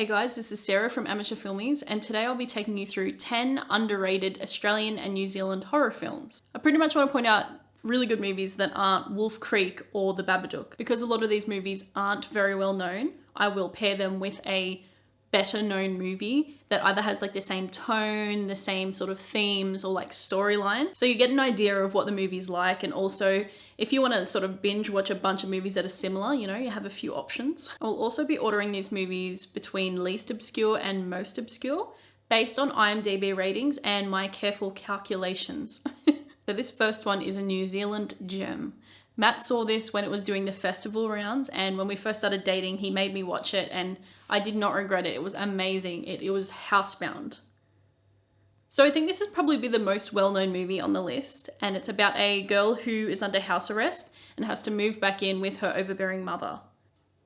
Hey guys, this is Sarah from Amateur Filmies, and today I'll be taking you through 10 underrated Australian and New Zealand horror films. I pretty much want to point out really good movies that aren't Wolf Creek or The Babadook. Because a lot of these movies aren't very well known, I will pair them with a better known movie that either has like the same tone, the same sort of themes or like storyline. So you get an idea of what the movie's like, and also if you want to sort of binge watch a bunch of movies that are similar, you know, you have a few options. I'll also be ordering these movies between least obscure and most obscure based on IMDb ratings and my careful calculations. So this first one is a New Zealand gem. Matt saw this when it was doing the festival rounds, and when we first started dating, he made me watch it and I did not regret it. It was amazing. It was Housebound. So I think this would probably be the most well-known movie on the list, and it's about a girl who is under house arrest and has to move back in with her overbearing mother.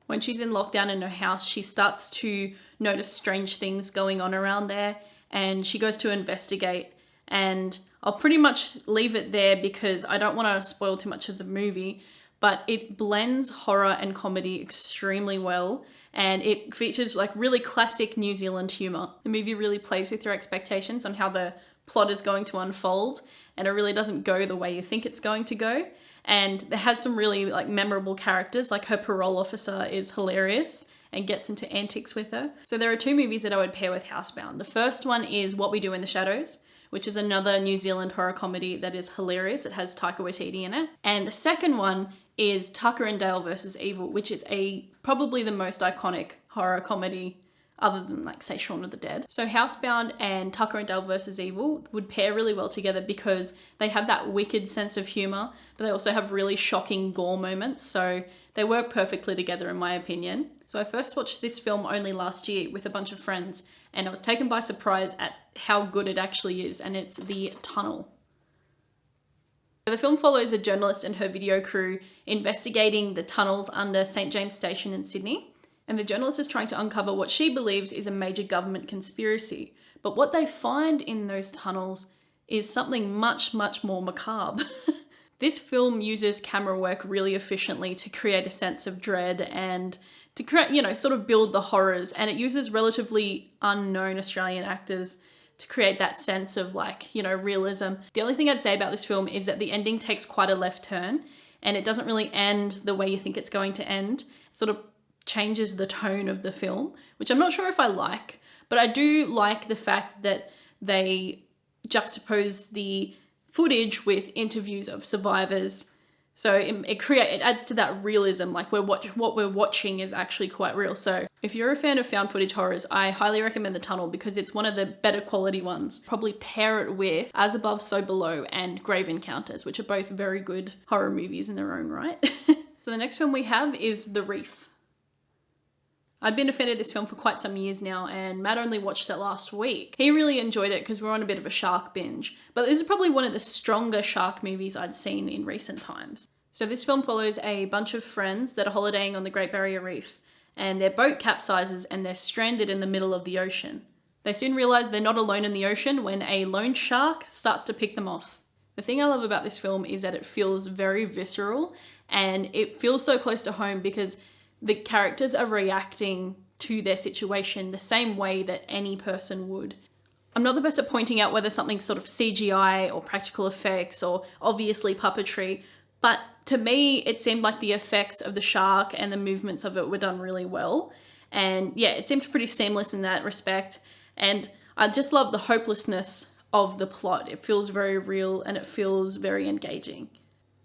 When she's in lockdown in her house, she starts to notice strange things going on around there, and she goes to investigate. And I'll pretty much leave it there because I don't want to spoil too much of the movie, but it blends horror and comedy extremely well, and it features like really classic New Zealand humor. The movie really plays with your expectations on how the plot is going to unfold, and it really doesn't go the way you think it's going to go. And it has some really like memorable characters, like her parole officer is hilarious and gets into antics with her. So there are two movies that I would pair with Housebound. The first one is What We Do in the Shadows, which is another New Zealand horror comedy that is hilarious. It has Taika Waititi in it. And the second one is Tucker and Dale vs. Evil, which is probably the most iconic horror comedy other than like say Shaun of the Dead. So Housebound and Tucker and Dale vs. Evil would pair really well together because they have that wicked sense of humor, but they also have really shocking gore moments. So they work perfectly together in my opinion. So I first watched this film only last year with a bunch of friends, and I was taken by surprise at how good it actually is, and it's The Tunnel. The film follows a journalist and her video crew investigating the tunnels under St. James Station in Sydney, and the journalist is trying to uncover what she believes is a major government conspiracy. But what they find in those tunnels is something much, much more macabre. This film uses camera work really efficiently to create a sense of dread and to create, you know, sort of build the horrors, and it uses relatively unknown Australian actors to create that sense of like, you know, realism. The only thing I'd say about this film is that the ending takes quite a left turn, and it doesn't really end the way you think it's going to end. It sort of changes the tone of the film, which I'm not sure if I like, but I do like the fact that they juxtapose the footage with interviews of survivors. So it adds to that realism, like what we're watching is actually quite real. So if you're a fan of found footage horrors, I highly recommend The Tunnel because it's one of the better quality ones. Probably pair it with As Above, So Below and Grave Encounters, which are both very good horror movies in their own right. So the next film we have is The Reef. I'd been a fan of this film for quite some years now, and Matt only watched it last week. He really enjoyed it because we're on a bit of a shark binge, but this is probably one of the stronger shark movies I'd seen in recent times. So this film follows a bunch of friends that are holidaying on the Great Barrier Reef, and their boat capsizes and they're stranded in the middle of the ocean. They soon realize they're not alone in the ocean when a lone shark starts to pick them off. The thing I love about this film is that it feels very visceral, and it feels so close to home because the characters are reacting to their situation the same way that any person would. I'm not the best at pointing out whether something's sort of CGI or practical effects or obviously puppetry, but to me, it seemed like the effects of the shark and the movements of it were done really well. And yeah, it seems pretty seamless in that respect. And I just love the hopelessness of the plot. It feels very real and it feels very engaging.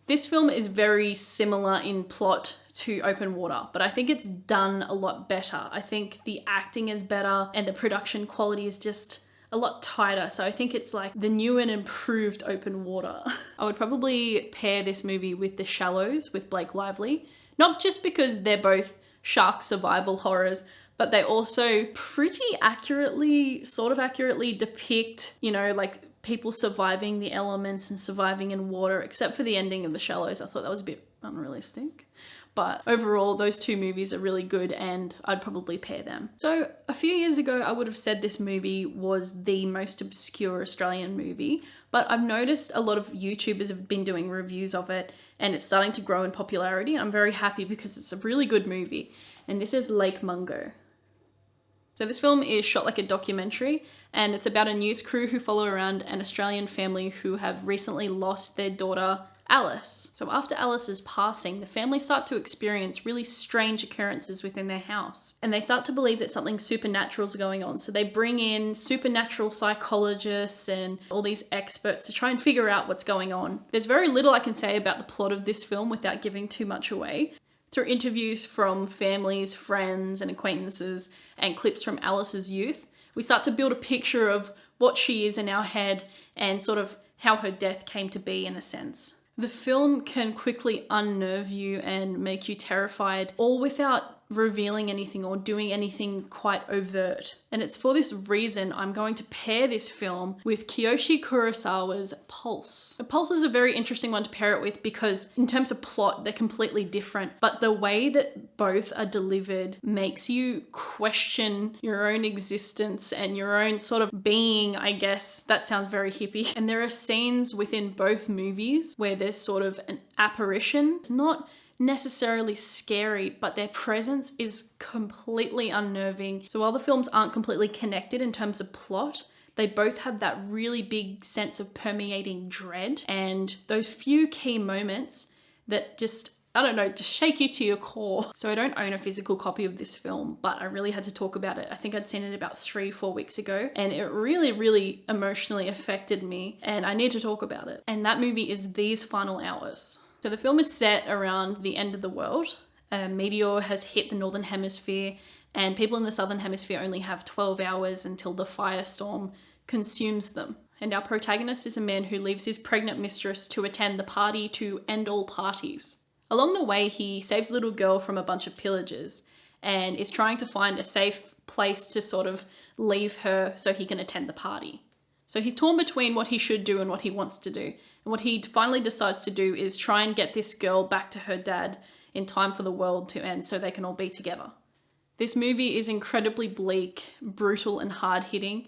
This film is very similar in plot to Open Water, but I think it's done a lot better. I think the acting is better and the production quality is just a lot tighter. So I think it's like the new and improved Open Water. I would probably pair this movie with The Shallows with Blake Lively, not just because they're both shark survival horrors, but they also pretty accurately, sort of accurately depict, you know, like people surviving the elements and surviving in water, except for the ending of The Shallows. I thought that was a bit unrealistic. But overall, those two movies are really good and I'd probably pair them. So a few years ago, I would have said this movie was the most obscure Australian movie, but I've noticed a lot of YouTubers have been doing reviews of it and it's starting to grow in popularity. I'm very happy because it's a really good movie. And this is Lake Mungo. So this film is shot like a documentary, and it's about a news crew who follow around an Australian family who have recently lost their daughter, Alice. So after Alice's passing, the family start to experience really strange occurrences within their house. And they start to believe that something supernatural is going on. So they bring in supernatural psychologists and all these experts to try and figure out what's going on. There's very little I can say about the plot of this film without giving too much away. Through interviews from families, friends, and acquaintances, and clips from Alice's youth, we start to build a picture of what she is in our head and sort of how her death came to be in a sense. The film can quickly unnerve you and make you terrified, all without revealing anything or doing anything quite overt. And it's for this reason I'm going to pair this film with Kiyoshi Kurosawa's Pulse. The Pulse is a very interesting one to pair it with because in terms of plot, they're completely different, but the way that both are delivered makes you question your own existence and your own sort of being, I guess. That sounds very hippie. And there are scenes within both movies where there's sort of an apparition. It's not necessarily scary, but their presence is completely unnerving. So while the films aren't completely connected in terms of plot, they both have that really big sense of permeating dread and those few key moments that just, I don't know, just shake you to your core. So I don't own a physical copy of this film, but I really had to talk about it. I think I'd seen it about 3-4 weeks ago, and it really emotionally affected me, and I need to talk about it. And that movie is These Final Hours. So the film is set around the end of the world. A meteor has hit the northern hemisphere, and people in the southern hemisphere only have 12 hours until the firestorm consumes them. And our protagonist is a man who leaves his pregnant mistress to attend the party to end all parties. Along the way, he saves a little girl from a bunch of pillagers and is trying to find a safe place to sort of leave her so he can attend the party. So he's torn between what he should do and what he wants to do. And what he finally decides to do is try and get this girl back to her dad in time for the world to end so they can all be together. This movie is incredibly bleak, brutal, and hard-hitting.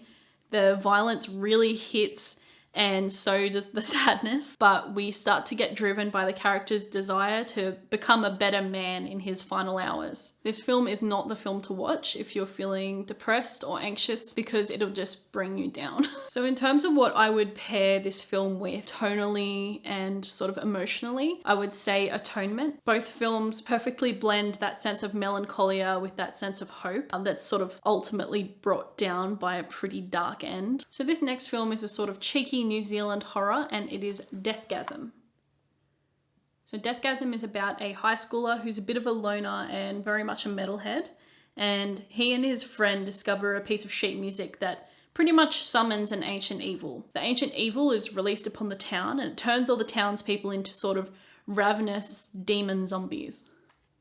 The violence really hits, and so does the sadness, but we start to get driven by the character's desire to become a better man in his final hours. This film is not the film to watch if you're feeling depressed or anxious because it'll just bring you down. So in terms of what I would pair this film with tonally and sort of emotionally, I would say Atonement. Both films perfectly blend that sense of melancholia with that sense of hope that's sort of ultimately brought down by a pretty dark end. So this next film is a sort of cheeky New Zealand horror, and it is Deathgasm. So Deathgasm is about a high schooler who's a bit of a loner and very much a metalhead, and he and his friend discover a piece of sheet music that pretty much summons an ancient evil. The ancient evil is released upon the town, and it turns all the townspeople into sort of ravenous demon zombies.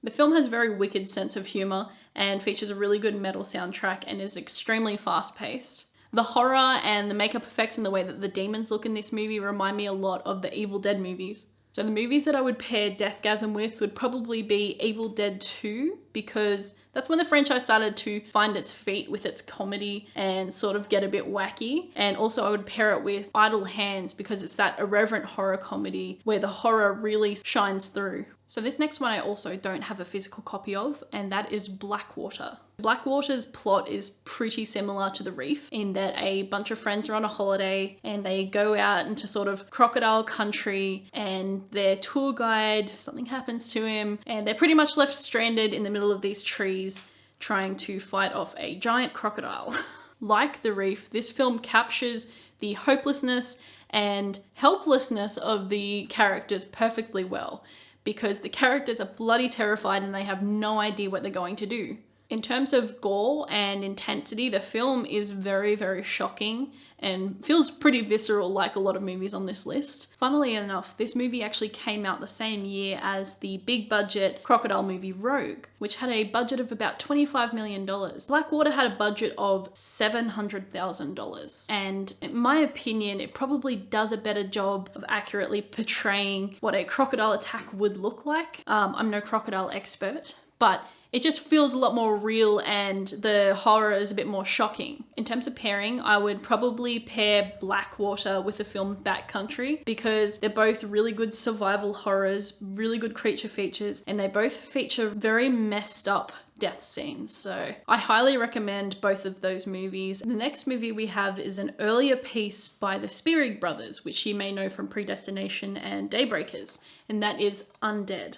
The film has a very wicked sense of humour and features a really good metal soundtrack and is extremely fast-paced. The horror and the makeup effects and the way that the demons look in this movie remind me a lot of the Evil Dead movies. So the movies that I would pair Deathgasm with would probably be Evil Dead 2, because that's when the franchise started to find its feet with its comedy and sort of get a bit wacky. And also I would pair it with Idle Hands because it's that irreverent horror comedy where the horror really shines through. So this next one I also don't have a physical copy of, and that is Blackwater. Blackwater's plot is pretty similar to The Reef in that a bunch of friends are on a holiday and they go out into sort of crocodile country, and their tour guide, something happens to him, and they're pretty much left stranded in the middle of these trees trying to fight off a giant crocodile. Like The Reef, this film captures the hopelessness and helplessness of the characters perfectly well, because the characters are bloody terrified and they have no idea what they're going to do. In terms of gore and intensity, the film is very shocking and feels pretty visceral like a lot of movies on this list. Funnily enough, this movie actually came out the same year as the big budget crocodile movie Rogue, which had a budget of about $25 million. Blackwater had a budget of $700,000. And in my opinion, it probably does a better job of accurately portraying what a crocodile attack would look like. I'm no crocodile expert, but it just feels a lot more real and the horror is a bit more shocking. In terms of pairing, I would probably pair Blackwater with the film Backcountry because they're both really good survival horrors, really good creature features, and they both feature very messed up death scenes. So I highly recommend both of those movies. The next movie we have is an earlier piece by the Spierig brothers, which you may know from Predestination and Daybreakers, and that is Undead.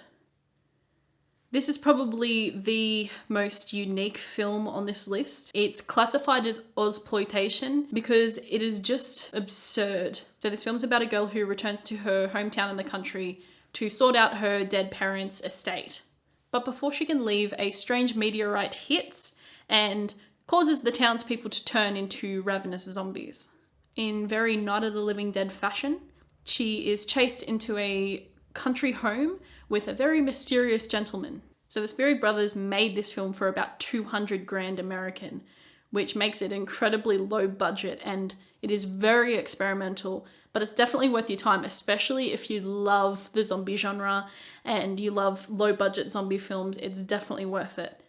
This is probably the most unique film on this list. It's classified as Ozploitation because it is just absurd. So this film's about a girl who returns to her hometown in the country to sort out her dead parents' estate. But before she can leave, a strange meteorite hits and causes the townspeople to turn into ravenous zombies. In very Night of the Living Dead fashion, she is chased into a country home with a very mysterious gentleman. So the Spierig brothers made this film for about 200 grand American, which makes it incredibly low budget, and it is very experimental, but it's definitely worth your time, especially if you love the zombie genre and you love low budget zombie films. It's definitely worth it.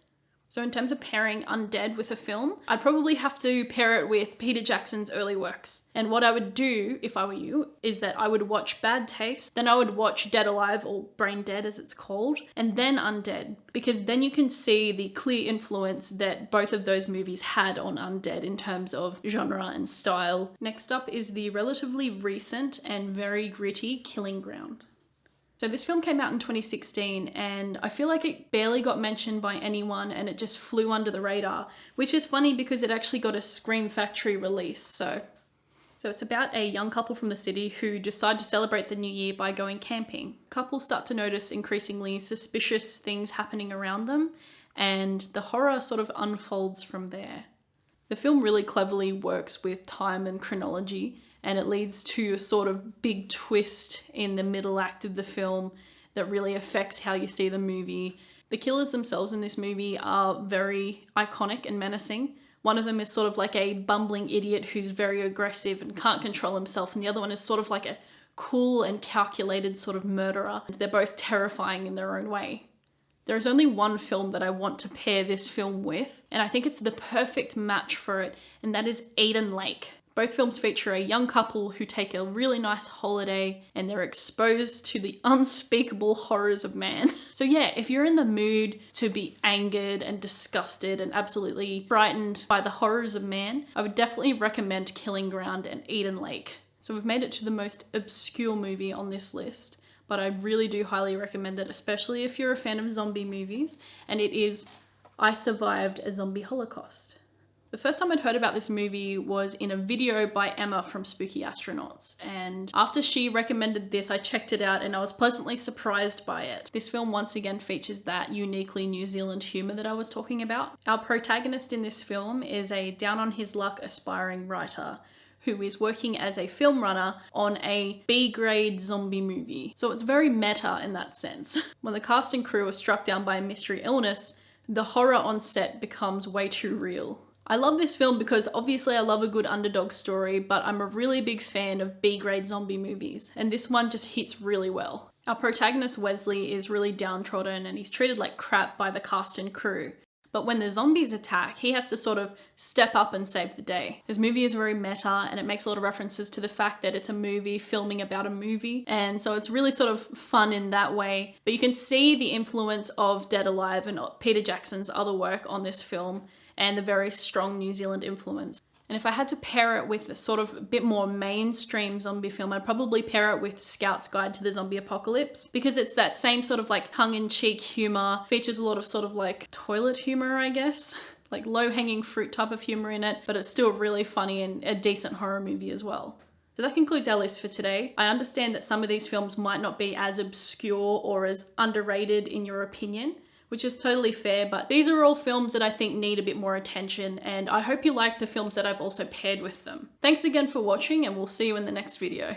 So in terms of pairing Undead with a film, I'd probably have to pair it with Peter Jackson's early works. And what I would do, if I were you, is that I would watch Bad Taste, then I would watch Dead Alive, or Brain Dead as it's called, and then Undead, because then you can see the clear influence that both of those movies had on Undead in terms of genre and style. Next up is the relatively recent and very gritty Killing Ground. So this film came out in 2016 and I feel like it barely got mentioned by anyone and it just flew under the radar, which is funny because it actually got a Scream Factory release. So it's about a young couple from the city who decide to celebrate the new year by going camping. Couples start to notice increasingly suspicious things happening around them and the horror sort of unfolds from there. The film really cleverly works with time and chronology, and it leads to a sort of big twist in the middle act of the film that really affects how you see the movie. The killers themselves in this movie are very iconic and menacing. One of them is sort of like a bumbling idiot who's very aggressive and can't control himself, and the other one is sort of like a cool and calculated sort of murderer. They're both terrifying in their own way. There is only one film that I want to pair this film with, and I think it's the perfect match for it, and that is Eden Lake. Both films feature a young couple who take a really nice holiday and they're exposed to the unspeakable horrors of man. So yeah, if you're in the mood to be angered and disgusted and absolutely frightened by the horrors of man, I would definitely recommend Killing Ground and Eden Lake. So we've made it to the most obscure movie on this list, but I really do highly recommend it, especially if you're a fan of zombie movies, and it is I Survived a Zombie Holocaust. The first time I'd heard about this movie was in a video by Emma from Spooky Astronauts, and after she recommended this, I checked it out and I was pleasantly surprised by it. This film once again features that uniquely New Zealand humour that I was talking about. Our protagonist in this film is a down-on-his-luck aspiring writer who is working as a film runner on a B-grade zombie movie. So it's very meta in that sense. When the cast and crew are struck down by a mystery illness, the horror on set becomes way too real. I love this film because obviously I love a good underdog story, but I'm a really big fan of B-grade zombie movies, and this one just hits really well. Our protagonist Wesley is really downtrodden and he's treated like crap by the cast and crew. But when the zombies attack, he has to sort of step up and save the day. This movie is very meta and it makes a lot of references to the fact that it's a movie filming about a movie. And so it's really sort of fun in that way. But you can see the influence of Dead Alive and Peter Jackson's other work on this film and the very strong New Zealand influence. And if I had to pair it with a sort of a bit more mainstream zombie film, I'd probably pair it with Scout's Guide to the Zombie Apocalypse, because it's that same sort of like tongue-in-cheek humor, features a lot of sort of like toilet humor, I guess, like low-hanging fruit type of humor in it, but it's still really funny and a decent horror movie as well. So that concludes our list for today. I understand that some of these films might not be as obscure or as underrated in your opinion, which is totally fair, but these are all films that I think need a bit more attention, and I hope you like the films that I've also paired with them. Thanks again for watching, and we'll see you in the next video.